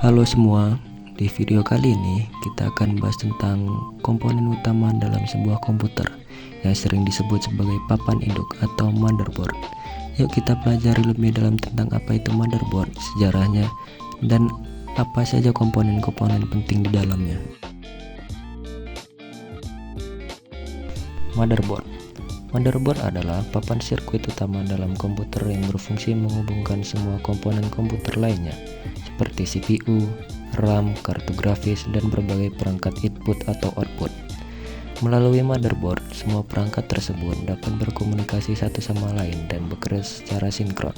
Halo semua, di video kali ini kita akan bahas tentang komponen utama dalam sebuah komputer yang sering disebut sebagai papan induk atau motherboard. Yuk kita pelajari lebih dalam tentang apa itu motherboard, sejarahnya, dan apa saja komponen-komponen penting di dalamnya. Motherboard adalah papan sirkuit utama dalam komputer yang berfungsi menghubungkan semua komponen komputer lainnya seperti CPU, RAM, kartu grafis, dan berbagai perangkat input atau output. Melalui motherboard, semua perangkat tersebut dapat berkomunikasi satu sama lain dan bekerja secara sinkron.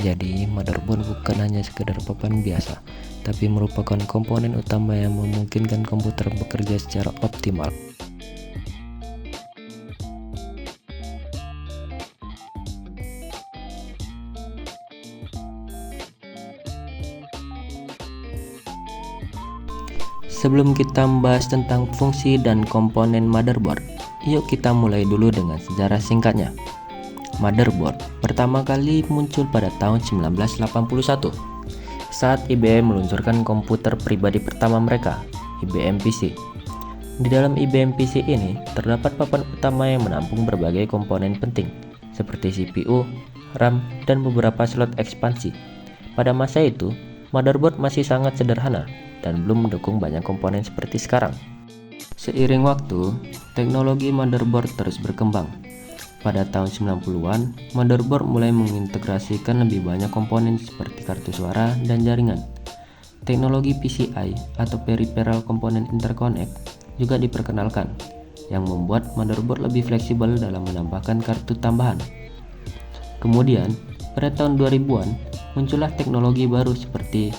Jadi, motherboard bukan hanya sekedar papan biasa, tapi merupakan komponen utama yang memungkinkan komputer bekerja secara optimal. Sebelum kita membahas tentang fungsi dan komponen motherboard, yuk kita mulai dulu dengan sejarah singkatnya. Motherboard pertama kali muncul pada tahun 1981 saat IBM meluncurkan komputer pribadi pertama mereka, IBM PC. Di dalam IBM PC ini terdapat papan utama yang menampung berbagai komponen penting seperti CPU, RAM, dan beberapa slot ekspansi. Pada masa itu, motherboard masih sangat sederhana dan belum mendukung banyak komponen seperti sekarang. Seiring waktu, teknologi motherboard terus berkembang. Pada tahun 90-an, motherboard mulai mengintegrasikan lebih banyak komponen seperti kartu suara dan jaringan. Teknologi PCI atau Peripheral Component Interconnect juga diperkenalkan, yang membuat motherboard lebih fleksibel dalam menambahkan kartu tambahan. Kemudian, pada tahun 2000-an, muncullah teknologi baru seperti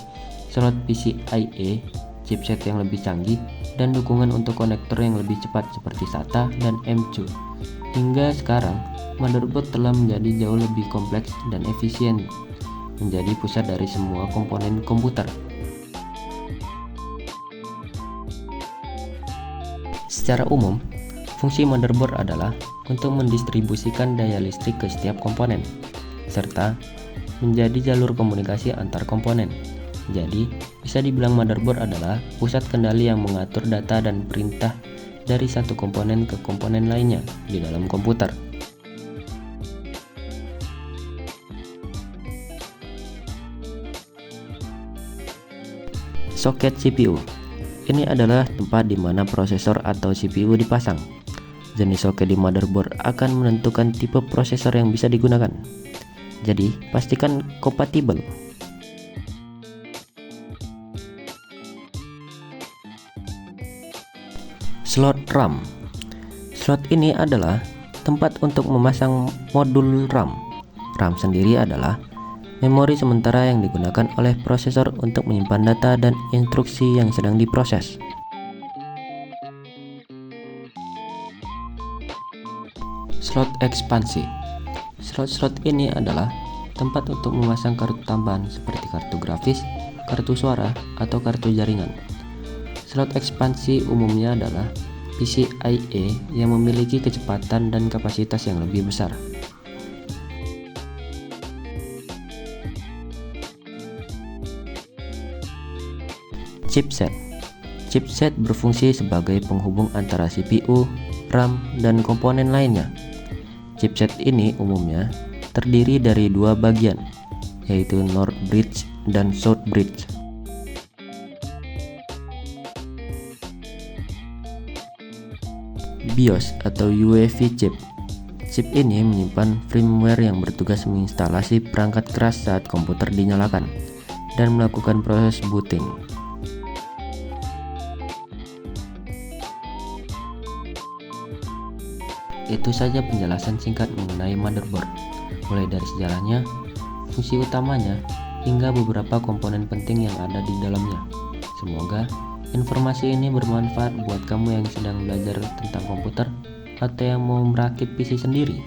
slot PCIe, chipset yang lebih canggih, dan dukungan untuk konektor yang lebih cepat seperti SATA dan M2. Hingga sekarang, motherboard telah menjadi jauh lebih kompleks dan efisien, menjadi pusat dari semua komponen komputer. Secara umum, fungsi motherboard adalah untuk mendistribusikan daya listrik ke setiap komponen, serta menjadi jalur komunikasi antar komponen. Jadi, bisa dibilang motherboard adalah pusat kendali yang mengatur data dan perintah dari satu komponen ke komponen lainnya di dalam komputer. Soket CPU. Ini adalah tempat di mana prosesor atau CPU dipasang. Jenis soket di motherboard akan menentukan tipe prosesor yang bisa digunakan. Jadi, pastikan kompatibel. Slot RAM. Slot ini adalah tempat untuk memasang modul RAM. RAM sendiri adalah memori sementara yang digunakan oleh prosesor untuk menyimpan data dan instruksi yang sedang diproses. Slot ekspansi. Slot-slot ini adalah tempat untuk memasang kartu tambahan seperti kartu grafis, kartu suara, atau kartu jaringan. Slot ekspansi umumnya adalah PCIe yang memiliki kecepatan dan kapasitas yang lebih besar. Chipset. Chipset berfungsi sebagai penghubung antara CPU, RAM, dan komponen lainnya. Chipset ini umumnya terdiri dari dua bagian, yaitu North Bridge dan South Bridge. BIOS atau UEFI chip. Chip ini menyimpan firmware yang bertugas menginstalasi perangkat keras saat komputer dinyalakan dan melakukan proses booting. Itu saja penjelasan singkat mengenai motherboard, mulai dari sejarahnya, fungsi utamanya, hingga beberapa komponen penting yang ada di dalamnya. Semoga informasi ini bermanfaat buat kamu yang sedang belajar tentang komputer atau yang mau merakit PC sendiri.